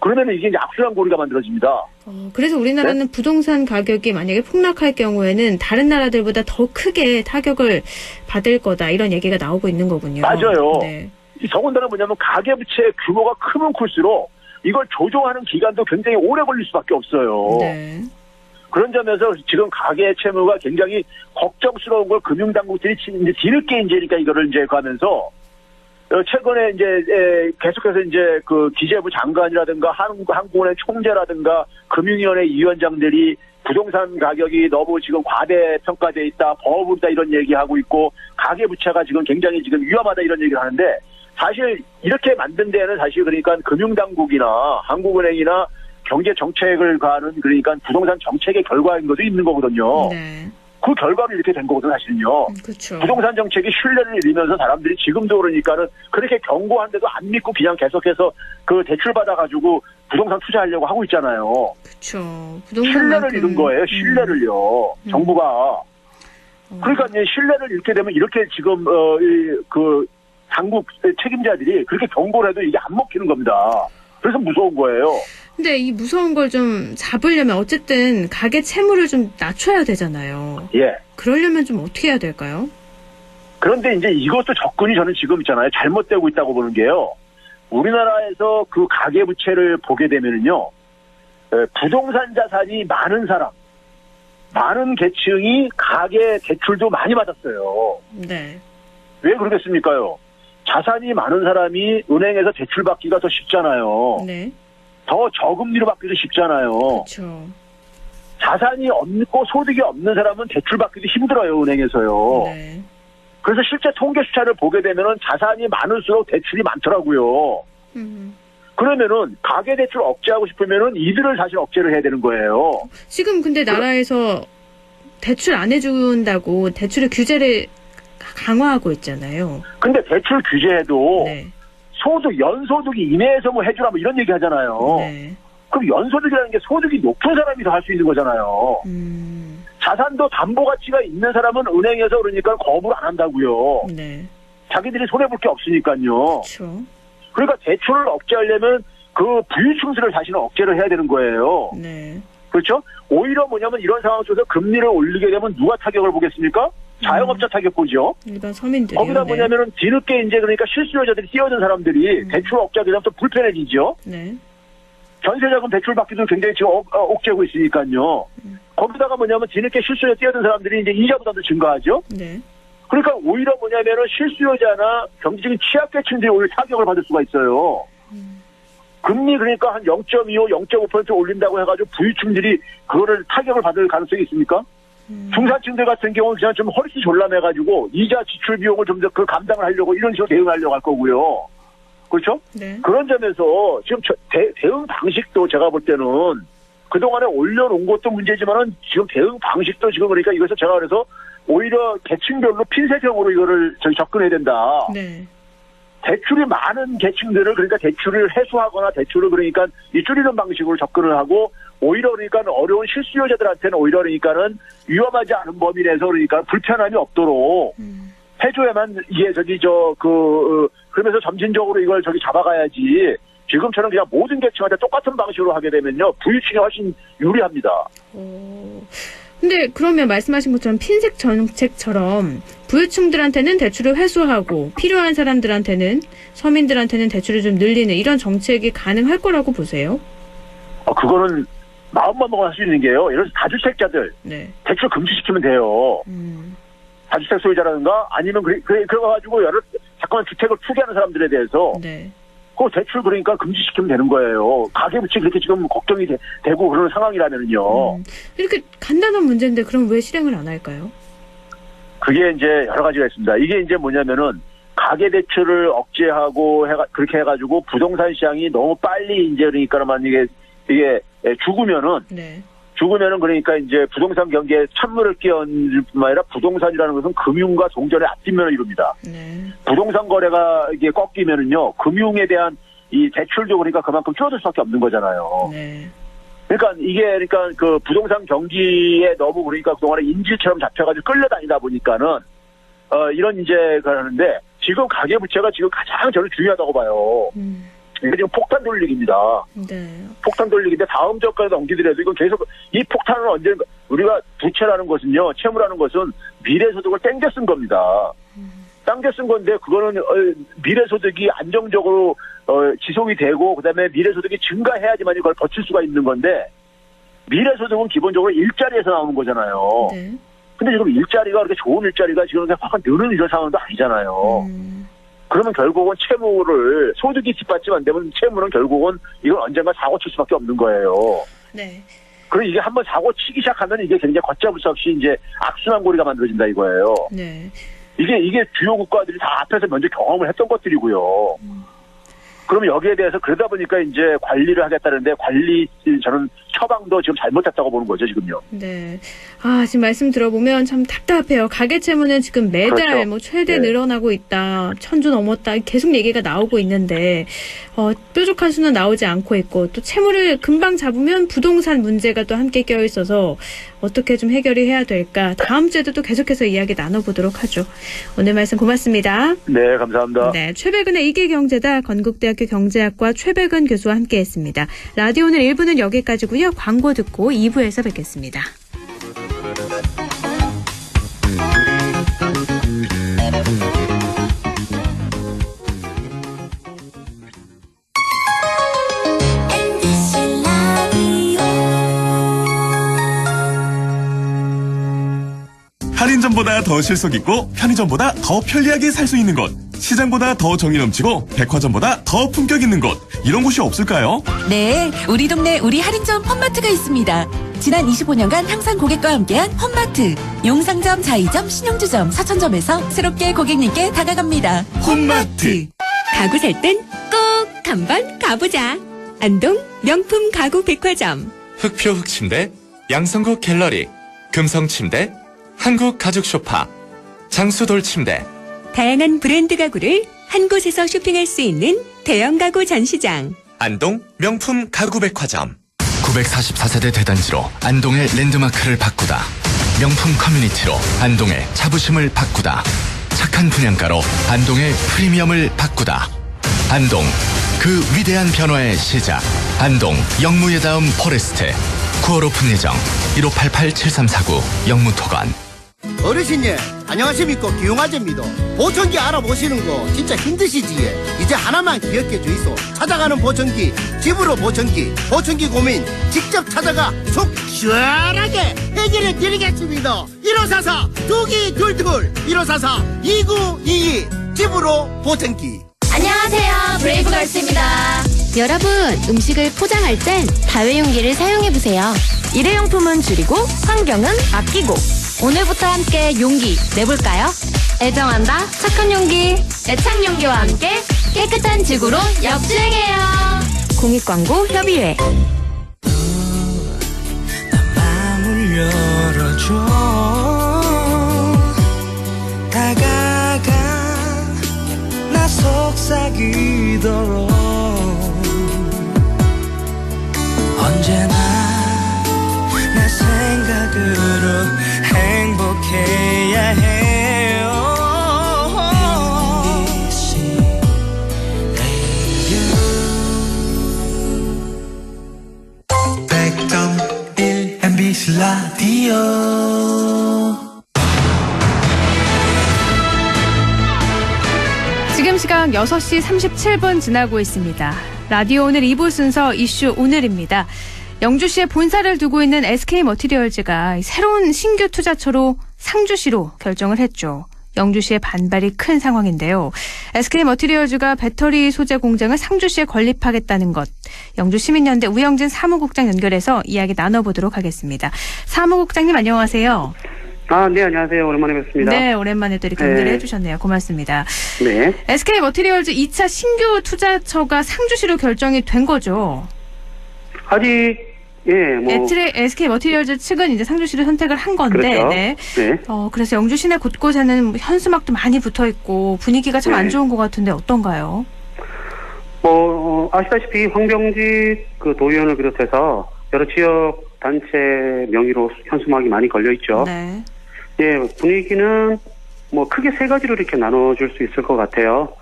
그러면은 이게 이제 악순환 고리가 만들어집니다. 그래서 우리나라는 부동산 가격이 만약에 폭락할 경우에는 다른 나라들보다 더 크게 타격을 받을 거다 이런 얘기가 나오고 있는 거군요. 맞아요. 네. 더군다나 뭐냐면 가계부채 규모가 크면 클수록 이걸 조정하는 기간도 굉장히 오래 걸릴 수밖에 없어요. 네. 그런 점에서 지금 가계 채무가 굉장히 걱정스러운 걸 금융당국들이 이제 뒤늦게 그러니까 이거를 이제 가면서 최근에 이제 계속해서 이제 그 기재부 장관이라든가 한국은행 총재라든가 금융위원회 위원장들이 부동산 가격이 너무 지금 과대평가돼 있다, 버블이다 이런 얘기하고 있고 가계부채가 지금 굉장히 지금 위험하다 이런 얘기를 하는데 사실 이렇게 만든 데는 사실 그러니까 금융당국이나 한국은행이나 경제 정책을 가는 그러니까 부동산 정책의 결과인 것도 있는 거거든요. 네. 그 결과로 이렇게 된 거거든요, 사실은요. 그렇죠. 부동산 정책이 신뢰를 잃으면서 사람들이 지금도 그러니까는 그렇게 경고한데도 안 믿고 그냥 계속해서 그 대출 받아가지고 부동산 투자하려고 하고 있잖아요. 그렇죠. 신뢰를 잃은 거예요, 신뢰를요. 정부가. 그러니까 이제 신뢰를 잃게 되면 이렇게 지금 그 당국 책임자들이 그렇게 경고를 해도 이게 안 먹히는 겁니다. 그래서 무서운 거예요. 근데 이 무서운 걸 좀 잡으려면 어쨌든 가계 채무를 좀 낮춰야 되잖아요. 예. 그러려면 좀 어떻게 해야 될까요? 그런데 이제 이것도 접근이 저는 지금 있잖아요. 잘못되고 있다고 보는 게요. 우리나라에서 그 가계부채를 보게 되면은요, 부동산 자산이 많은 사람, 많은 계층이 가계 대출도 많이 받았어요. 네. 왜 그러겠습니까요? 자산이 많은 사람이 은행에서 대출 받기가 더 쉽잖아요. 네. 더 저금리로 받기도 쉽잖아요. 그렇죠. 자산이 없고 소득이 없는 사람은 대출 받기도 힘들어요, 은행에서요. 네. 그래서 실제 통계 수치를 보게 되면은 자산이 많을수록 대출이 많더라고요. 그러면은 가계대출 억제하고 싶으면은 이들을 사실 억제를 해야 되는 거예요. 지금 근데 나라에서 대출 안 해준다고 대출의 규제를 강화하고 있잖아요. 근데 대출 규제해도 네. 연소득이 이내에서 뭐 해주라 뭐 이런 얘기 하잖아요. 네. 그럼 연소득이라는 게 소득이 높은 사람이 더 할 수 있는 거잖아요. 자산도 담보 가치가 있는 사람은 은행에서 그러니까 거부를 안 한다고요. 네. 자기들이 손해볼 게 없으니까요. 그렇죠. 그러니까 대출을 억제하려면 그 부유층들을 사실은 억제를 해야 되는 거예요. 네. 그렇죠? 오히려 뭐냐면 이런 상황 속에서 금리를 올리게 되면 누가 타격을 보겠습니까? 자영업자 타격 보죠. 일반 서민들이요. 거기다 뭐냐면은 뒤늦게 이제 그러니까 실수요자들이 뛰어든 사람들이 대출 억제하게 되면 또 불편해지죠. 네. 전세자금 대출 받기도 굉장히 지금 억제하고 있으니까요. 거기다가 뭐냐면 뒤늦게 실수요자 뛰어든 사람들이 이제 이자 부담도 증가하죠. 네. 그러니까 오히려 뭐냐면은 실수요자나 경제적인 취약계층들이 오히려 타격을 받을 수가 있어요. 금리 그러니까 한 0.25, 0.5% 올린다고 해가지고 부유층들이 그거를 타격을 받을 가능성이 있습니까? 중산층들 같은 경우는 그냥 좀 허리띠 졸라매가지고 이자 지출 비용을 좀 더 그 감당을 하려고 이런 식으로 대응하려고 할 거고요. 그렇죠? 네. 그런 점에서 지금 대응 방식도 제가 볼 때는 그동안에 올려놓은 것도 문제지만은 지금 대응 방식도 지금 그러니까 이것을 제가 그래서 오히려 계층별로 핀셋형으로 이거를 접근해야 된다. 네. 대출이 많은 계층들을 그러니까 대출을 해소하거나 대출을 그러니까 이 줄이는 방식으로 접근을 하고 오히려 그러니까 어려운 실수요자들한테는 오히려 그러니까는 위험하지 않은 범위 내에서 그러니까 불편함이 없도록 해줘야만 이게 그러면서 점진적으로 이걸 잡아가야지 지금처럼 그냥 모든 계층한테 똑같은 방식으로 하게 되면요 부유층이 훨씬 유리합니다. 근데 그러면 말씀하신 것처럼 핀셋 정책처럼 부유층들한테는 대출을 회수하고 필요한 사람들한테는 서민들한테는 대출을 좀 늘리는 이런 정책이 가능할 거라고 보세요? 그거는 마음만 먹어 할 수 있는 게요. 예를 들어서 다주택자들 네. 대출 금지시키면 돼요. 다주택 소유자라든가 아니면 그래가지고 잠깐만 주택을 투기하는 사람들에 대해서 네. 그 대출 그러니까 금지시키면 되는 거예요. 가계부채 그렇게 지금 걱정이 되고 그러는 상황이라면요. 이렇게 간단한 문제인데 그럼 왜 실행을 안 할까요? 그게 이제 여러 가지가 있습니다. 이게 이제 뭐냐면은 가계대출을 억제하고 그렇게 해가지고 부동산 시장이 너무 빨리 이제 그러니까 만약에 이게 죽으면은 네. 그러니까 이제 부동산 경기에 찬물을 끼얹을 뿐만 아니라 부동산이라는 것은 금융과 동전의 앞뒷면을 이룹니다. 네. 부동산 거래가 이게 꺾이면은요, 금융에 대한 이 대출도 그러니까 그만큼 줄어들 수밖에 없는 거잖아요. 네. 그러니까 그 부동산 경기에 너무 그러니까 그동안에 인질처럼 잡혀가지고 끌려다니다 보니까는 이런 이제 그러는데 지금 가계부채가 지금 가장 저는 중요하다고 봐요. 이게 지금 폭탄 돌리기입니다. 네. 폭탄 돌리기인데 다음 주까지 넘기더라도 이건 계속 이 폭탄은 언제 우리가 부채라는 것은요, 채무라는 것은 미래소득을 땡겨 쓴 겁니다. 땡겨 쓴 건데 그거는 미래소득이 안정적으로 지속이 되고 그다음에 미래소득이 증가해야지만 이걸 버틸 수가 있는 건데 미래소득은 기본적으로 일자리에서 나오는 거잖아요. 네. 근데 지금 일자리가 그렇게 좋은 일자리가 지금 확 느는 이런 상황도 아니잖아요. 그러면 결국은 채무를 소득이 뒷받침 안 되면 채무는 결국은 이건 언젠가 사고 칠 수밖에 없는 거예요. 네. 그리고 이게 한번 사고 치기 시작하면 이게 굉장히 걷잡을 수 없이 이제 악순환 고리가 만들어진다 이거예요. 네. 이게 주요 국가들이 다 앞에서 먼저 경험을 했던 것들이고요. 그러면 여기에 대해서 그러다 보니까 이제 관리를 하겠다는데 저는 처방도 지금 잘못했다고 보는 거죠, 지금요. 네. 지금 말씀 들어보면 참 답답해요. 가계 채무는 지금 매달 그렇죠. 최대 네. 늘어나고 있다. 1,000조 넘었다. 계속 얘기가 나오고 있는데 뾰족한 수는 나오지 않고 있고 또 채무를 금방 잡으면 부동산 문제가 또 함께 껴 있어서 어떻게 좀 해결이 해야 될까. 다음 주에도 또 계속해서 이야기 나눠보도록 하죠. 오늘 말씀 고맙습니다. 네, 감사합니다. 네, 최백은의 이길경제다 건국대학교 경제학과 최백은 교수와 함께했습니다. 라디오 오늘 1부는 여기까지고요. 광고 듣고 2부에서 뵙겠습니다. 할인점보다 더 실속 있고 편의점보다 더 편리하게 살 수 있는 곳 시장보다 더 정이 넘치고 백화점보다 더 품격 있는 곳, 이런 곳이 없을까요? 네, 우리 동네 우리 할인점 펀마트가 있습니다. 지난 25년간 항상 고객과 함께한 펀마트. 용상점, 자이점, 신용주점, 사천점에서 새롭게 고객님께 다가갑니다. 홈마트. 가구 살 땐 꼭 한번 가보자. 안동 명품 가구 백화점. 흑표 흑침대, 양성국 갤러리, 금성침대, 한국 가죽 소파, 장수돌 침대. 다양한 브랜드 가구를 한 곳에서 쇼핑할 수 있는 대형 가구 전시장. 안동 명품 가구 백화점. 944세대 대단지로 안동의 랜드마크를 바꾸다. 명품 커뮤니티로 안동의 자부심을 바꾸다. 착한 분양가로 안동의 프리미엄을 바꾸다. 안동, 그 위대한 변화의 시작. 안동 영무의 다음 포레스트. 9월 오픈 예정. 1588-7349 영무토관. 어르신님 안녕하십니까. 기용아재입니다. 보청기 알아보시는 거 진짜 힘드시지. 이제 하나만 기억해 주이소. 찾아가는 보청기, 집으로 보청기, 보청기 고민 직접 찾아가 속 시원하게 해결해 드리겠습니다. 1544-2222 1544-2922 집으로 보청기. 안녕하세요, 브레이브걸스입니다. 여러분, 음식을 포장할 땐 다회용기를 사용해보세요. 일회용품은 줄이고 환경은 아끼고. 오늘부터 함께 용기 내볼까요? 애정한다 착한 용기. 애착 용기와 함께 깨끗한 지구로 역주행해요. 공익광고협의회. 마음을 열어줘. 다가가 나 속삭이도록. 언제나 내 생각으로 행복해야 해요. MBC 라디오 100.1 MBC 라디오. 지금 시각 6시 37분 지나고 있습니다. 라디오 오늘 2부 순서 이슈 오늘입니다. 영주시에 본사를 두고 있는 SK머티리얼즈가 새로운 신규 투자처로 상주시로 결정을 했죠. 영주시의 반발이 큰 상황인데요. SK머티리얼즈가 배터리 소재 공장을 상주시에 건립하겠다는 것. 영주시민연대 우영진 사무국장 연결해서 이야기 나눠보도록 하겠습니다. 사무국장님 안녕하세요. 네, 안녕하세요. 오랜만에 뵙습니다. 네, 오랜만에 또 이렇게 연결해 주셨네요. 고맙습니다. 네. SK머티리얼즈 2차 신규 투자처가 상주시로 결정이 된 거죠? 아직, SK머티리얼즈 측은 이제 상주시를 선택을 한 건데, 그렇죠. 네. 네. 그래서 영주 시내 곳곳에는 현수막도 많이 붙어 있고 분위기가 참 안 좋은 것 같은데 어떤가요? 아시다시피 황병지 그 도의원을 비롯해서 여러 지역 단체 명의로 현수막이 많이 걸려 있죠. 네. 분위기는 크게 세 가지로 이렇게 나눠줄 수 있을 것 같아요.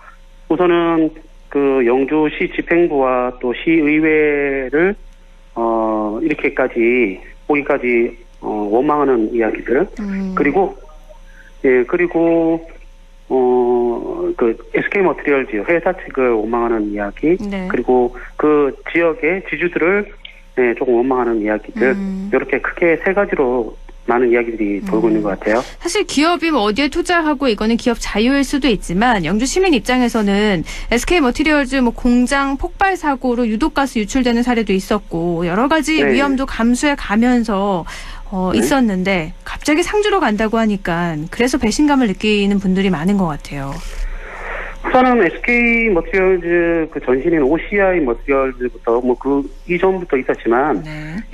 우선은 그 영주시 집행부와 또 시의회를 이렇게까지 보기까지 원망하는 이야기들. 그리고 그 SK머티리얼즈 회사 측을 원망하는 이야기. 네. 그리고 그 지역의 지주들을 조금 원망하는 이야기들. 이렇게 크게 세 가지로 많은 이야기들이 돌고 있는 것 같아요. 사실 기업이 어디에 투자하고 이거는 기업 자유일 수도 있지만 영주 시민 입장에서는 SK머티리얼즈 공장 폭발 사고로 유독가스 유출되는 사례도 있었고 여러 가지 네. 위험도 감수해 가면서 있었는데 갑자기 상주로 간다고 하니까 그래서 배신감을 느끼는 분들이 많은 것 같아요. 우선은 SK머티리얼즈 그 전신인 OCI 머티리얼즈부터 그 이전부터 있었지만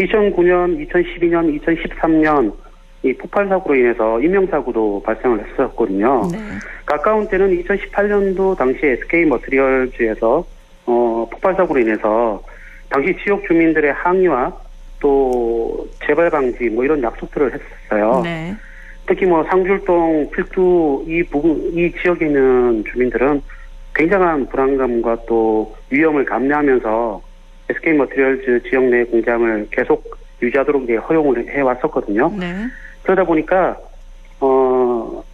2009년, 2012년, 2013년 이 폭발 사고로 인해서 인명사고도 발생을 했었거든요. 가까운 때는 2018년도 당시에 SK머티리얼즈에서 폭발 사고로 인해서 당시 지역 주민들의 항의와 또 재발 방지 이런 약속들을 했었어요. 네. 특히 상주일동 필두 이 지역에 있는 주민들은 굉장한 불안감과 또 위험을 감내하면서 SK머티리얼즈 지역 내 공장을 계속 유지하도록 허용을 해왔었거든요. 네. 그러다 보니까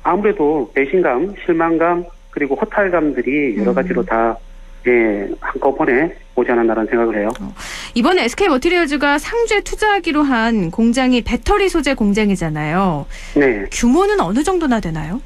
아무래도 배신감, 실망감 그리고 허탈감들이 여러 가지로 다 한꺼번에 오지 않았나라는 생각을 해요. 이번에 SK머티리얼즈가 상주에 투자하기로 한 공장이 배터리 소재 공장이잖아요. 네. 규모는 어느 정도나 되나요?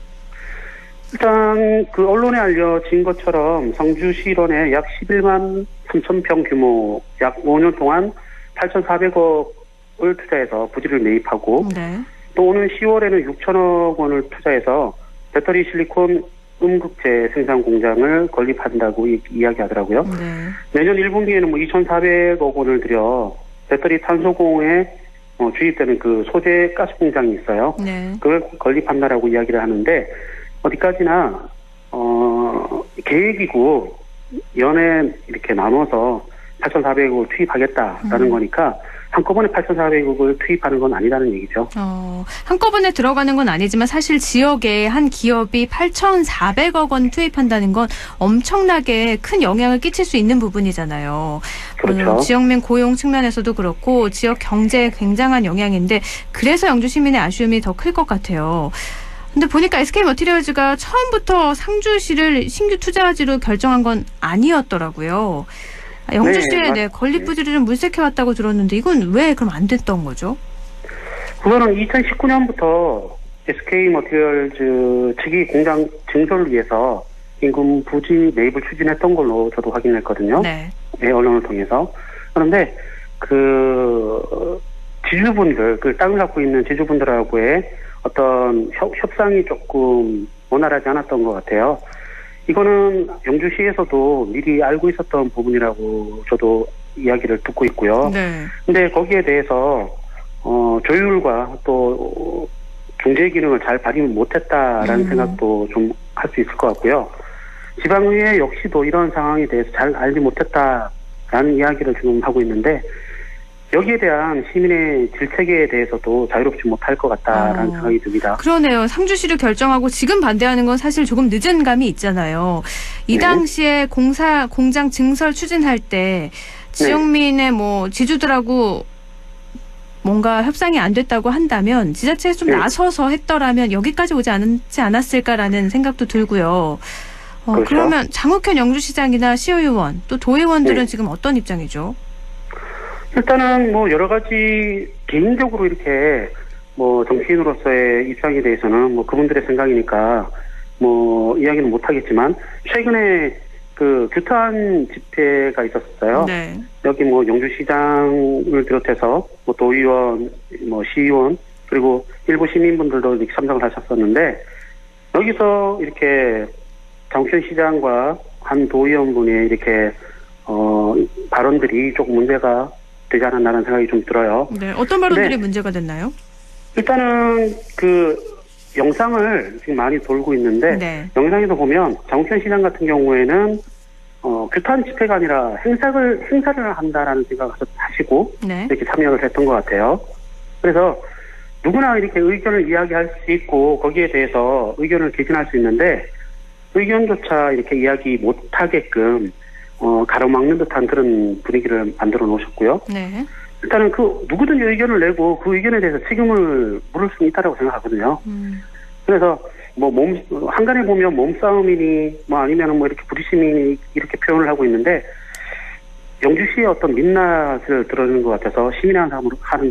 일단 그 언론에 알려진 것처럼 성주시론에 약 11만 3천 평 규모 약 5년 동안 8,400억을 투자해서 부지를 매입하고 네. 또 오는 10월에는 6천억 원을 투자해서 배터리 실리콘 음극재 생산 공장을 건립한다고 이야기하더라고요. 네. 내년 1분기에는 뭐 2,400억 원을 들여 배터리 탄소공에 주입되는 그 소재 가스 공장이 있어요. 네. 그걸 건립한다라고 이야기를 하는데 어디까지나 계획이고 연에 이렇게 나눠서 8,400억을 투입하겠다라는 거니까 한꺼번에 8,400억을 투입하는 건 아니라는 얘기죠. 한꺼번에 들어가는 건 아니지만 사실 지역에 한 기업이 8,400억 원 투입한다는 건 엄청나게 큰 영향을 끼칠 수 있는 부분이잖아요. 그렇죠. 지역민 고용 측면에서도 그렇고 지역 경제에 굉장한 영향인데 그래서 영주 시민의 아쉬움이 더 클 것 같아요. 근데 보니까 SK머티리얼즈가 처음부터 상주시를 신규 투자지로 결정한 건 아니었더라고요. 영주시에 건립 부지를 좀 물색해왔다고 들었는데 이건 왜 그럼 안 됐던 거죠? 그거는 2019년부터 SK머티리얼즈 측이 공장 증설을 위해서 인근 부지 매입을 추진했던 걸로 저도 확인했거든요. 네. 언론을 통해서. 그런데 그 지주분들, 그 땅을 갖고 있는 지주분들하고의 어떤 협상이 조금 원활하지 않았던 것 같아요. 이거는 영주시에서도 미리 알고 있었던 부분이라고 저도 이야기를 듣고 있고요. 네. 근데 거기에 대해서 조율과 또 중재 기능을 잘 발휘 못했다라는 생각도 좀 할 수 있을 것 같고요. 지방의회 역시도 이런 상황에 대해서 잘 알지 못했다라는 이야기를 지금 하고 있는데 여기에 대한 시민의 질책에 대해서도 자유롭지 못할 것 같다라는 생각이 듭니다. 그러네요. 상주시를 결정하고 지금 반대하는 건 사실 조금 늦은 감이 있잖아요. 이 당시에 공장 증설 추진할 때 지역민의 뭐 지주들하고 뭔가 협상이 안 됐다고 한다면 지자체에서 좀 나서서 했더라면 여기까지 오지 않았을까라는 생각도 들고요. 그렇죠. 그러면 장욱현 영주시장이나 시의원 또 도의원들은 지금 어떤 입장이죠? 일단은 뭐 여러 가지 개인적으로 이렇게 뭐 정치인으로서의 입장에 대해서는 뭐 그분들의 생각이니까 뭐 이야기는 못 하겠지만 최근에 그 규탄 집회가 있었어요. 네. 여기 뭐 영주시장을 비롯해서 뭐 도의원, 뭐 시의원 그리고 일부 시민분들도 이렇게 참석을 하셨었는데 여기서 이렇게 장욱현 시장과 한 도의원분의 이렇게 발언들이 조금 문제가 되지 않았나라는 생각이 좀 들어요. 네, 어떤 발언들이 문제가 됐나요? 일단은 그 영상을 지금 많이 돌고 있는데 영상에서 보면 장욱현 시장 같은 경우에는 규탄 집회가 아니라 행사를 한다라는 생각을 하시고 이렇게 참여를 했던 것 같아요. 그래서 누구나 이렇게 의견을 이야기할 수 있고 거기에 대해서 의견을 개진할 수 있는데 의견조차 이렇게 이야기 못하게끔 가로막는 듯한 그런 분위기를 만들어 놓으셨고요. 네. 일단은 그 누구든지 의견을 내고 그 의견에 대해서 책임을 물을 수 있다라고 생각하거든요. 그래서 뭐 한간에 보면 몸싸움이니 뭐 아니면 뭐 이렇게 부딪힘이 이렇게 표현을 하고 있는데 영주시의 어떤 민낯을 드러내는 것 같아서 시민한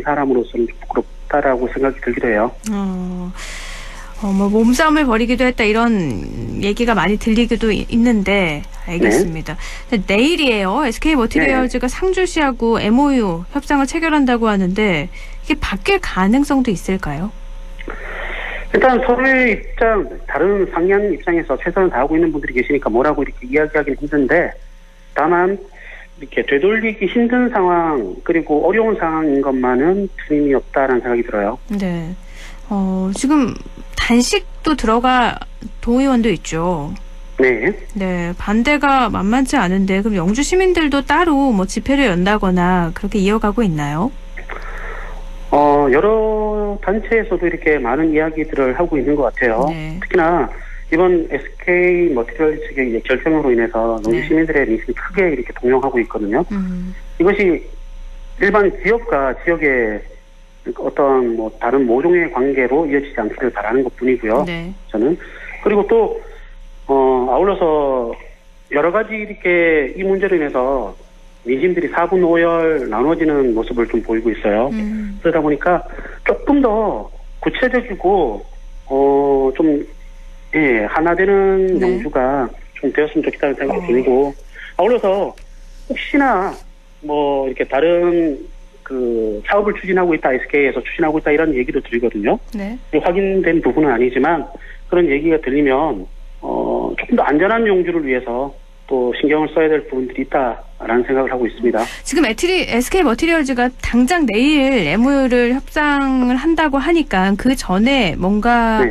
사람으로서는 좀 부끄럽다라고 생각이 들기도 해요. 뭐 몸싸움을 벌이기도 했다 이런 얘기가 많이 들리기도 있는데 알겠습니다. 내일이에요. SK머티리얼즈가 상주시하고 MOU 협상을 체결한다고 하는데 이게 바뀔 가능성도 있을까요? 일단 서로의 입장, 다른 상이한 입장에서 최선을 다하고 있는 분들이 계시니까 뭐라고 이렇게 이야기하기는 힘든데 다만 이렇게 되돌리기 힘든 상황 그리고 어려운 상황인 것만은 틀림이 없다라는 생각이 들어요. 네. 지금 단식도 들어가 도의원도 있죠. 네. 네, 반대가 만만치 않은데 그럼 영주 시민들도 따로 뭐 집회를 연다거나 그렇게 이어가고 있나요? 여러 단체에서도 이렇게 많은 이야기들을 하고 있는 것 같아요. 특히나 이번 SK머티리얼 측의 결정으로 인해서 영주 시민들의 민심이 크게 이렇게 동요하고 있거든요. 이것이 일반 기업과 지역의 어떤 뭐 다른 모종의 관계로 이어지지 않기를 바라는 것뿐이고요. 저는 그리고 또 아울러서 여러 가지 이렇게 이 문제로 인해서 민심들이 4분 5열 나눠지는 모습을 좀 보이고 있어요. 그러다 보니까 조금 더 구체적이고 좀 예, 하나 되는 영주가 좀 되었으면 좋겠다는 생각이 들고, 아울러서 혹시나 뭐 이렇게 다른 그 사업을 추진하고 있다, SK에서 추진하고 있다 이런 얘기도 들리거든요. 네. 확인된 부분은 아니지만 그런 얘기가 들리면 조금 더 안전한 용주를 위해서 또 신경을 써야 될 부분들이 있다라는 생각을 하고 있습니다. 지금 SK 머티리얼즈가 당장 내일 MOU를 협상을 한다고 하니까 그 전에 뭔가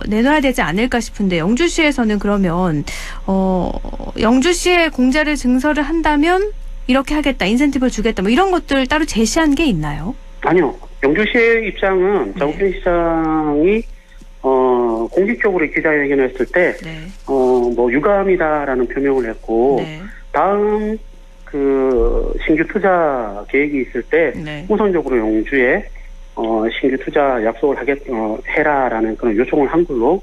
내놔야 되지 않을까 싶은데, 영주시에서는 그러면 영주시에 공자를 증설을 한다면 이렇게 하겠다, 인센티브를 주겠다, 뭐 이런 것들 따로 제시한 게 있나요? 아니요. 영주시의 입장은 장욱현 시장이 공식적으로 기자회견을 했을 때 뭐 유감이다라는 표명을 했고, 다음 그 신규 투자 계획이 있을 때 우선적으로 영주에 신규 투자 약속을 해라라는 그런 요청을 한 걸로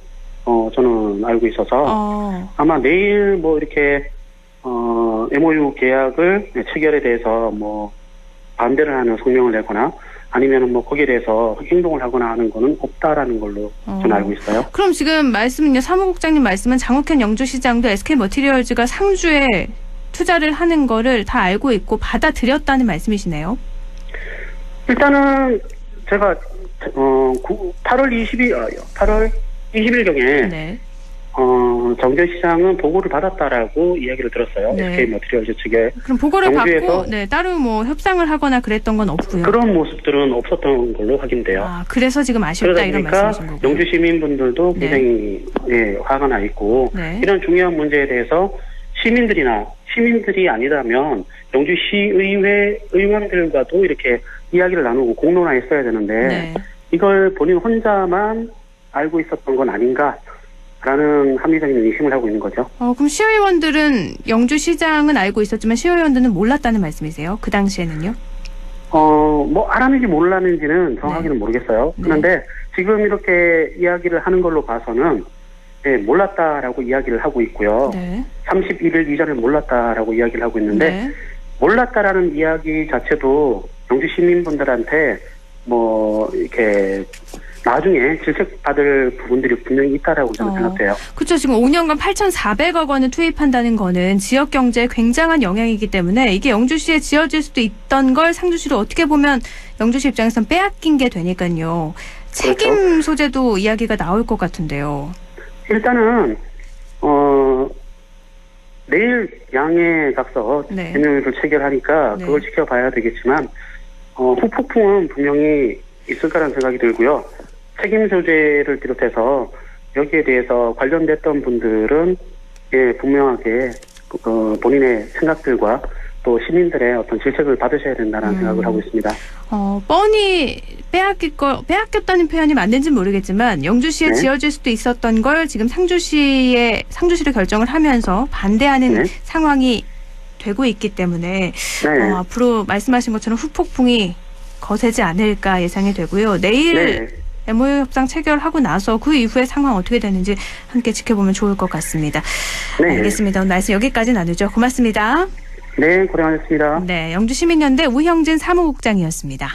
저는 알고 있어서 아마 내일 뭐 이렇게 MOU 계약을 체결에 대해서 뭐 반대를 하는 성명을 내거나 아니면은 뭐 거기에 대해서 행동을 하거나 하는 거는 없다라는 걸로 저는 알고 있어요. 그럼 지금 말씀은요, 사무국장님 말씀은 장욱현 영주시장도 SK 머티리얼즈가 상주에 투자를 하는 거를 다 알고 있고 받아들였다는 말씀이시네요. 일단은 제가 8월 20일경에 정전 시장은 보고를 받았다라고 이야기를 들었어요. SK 머티리얼즈 측에. 그럼 보고를 받고 따로 뭐 협상을 하거나 그랬던 건 없고요. 그런 모습들은 없었던 걸로 확인돼요. 그래서 지금 아쉽다 이런 말씀이신 거고요. 영주 시민분들도 굉장히 화가 나 있고 이런 중요한 문제에 대해서 시민들이 아니라면 영주시의회 의원들과도 이렇게 이야기를 나누고 공론화했어야 되는데 이걸 본인 혼자만 알고 있었던 건 아닌가라는 합리적인 의심을 하고 있는 거죠. 그럼 시의원들은 영주시장은 알고 있었지만 시의원들은 몰랐다는 말씀이세요? 그 당시에는요? 뭐 알았는지 몰랐는지는 정확하게는 모르겠어요. 그런데 지금 이렇게 이야기를 하는 걸로 봐서는 몰랐다라고 이야기를 하고 있고요. 31일 이전에 몰랐다라고 이야기를 하고 있는데 몰랐다라는 이야기 자체도 영주 시민분들한테 뭐 이렇게 나중에 질책받을 부분들이 분명히 있다라고 저는 생각해요. 그렇죠. 지금 5년간 8,400억 원을 투입한다는 거는 지역 경제에 굉장한 영향이기 때문에 이게 영주시에 지어질 수도 있던 걸 상주시로 어떻게 보면 영주시 입장에서는 빼앗긴 게 되니까요. 책임 소재도 이야기가 나올 것 같은데요. 일단은 내일 양해각서 MOU를 체결하니까 그걸 지켜봐야 되겠지만 후폭풍은 분명히 있을 거라는 생각이 들고요. 책임 소재를 비롯해서 여기에 대해서 관련됐던 분들은 분명하게 본인의 생각들과 또 시민들의 어떤 질책을 받으셔야 된다는 생각을 하고 있습니다. 뻔히 빼앗겼다는 표현이 맞는지 모르겠지만 영주시에 지어질 수도 있었던 걸 지금 상주시를 결정을 하면서 반대하는 상황이 되고 있기 때문에 앞으로 말씀하신 것처럼 후폭풍이 거세지 않을까 예상이 되고요. 내일 MOU 협상 체결하고 나서 그 이후의 상황 어떻게 되는지 함께 지켜보면 좋을 것 같습니다. 알겠습니다. 오늘 말씀 여기까지 나누죠. 고맙습니다. 네, 고생하셨습니다. 영주시민연대 우형진 사무국장이었습니다.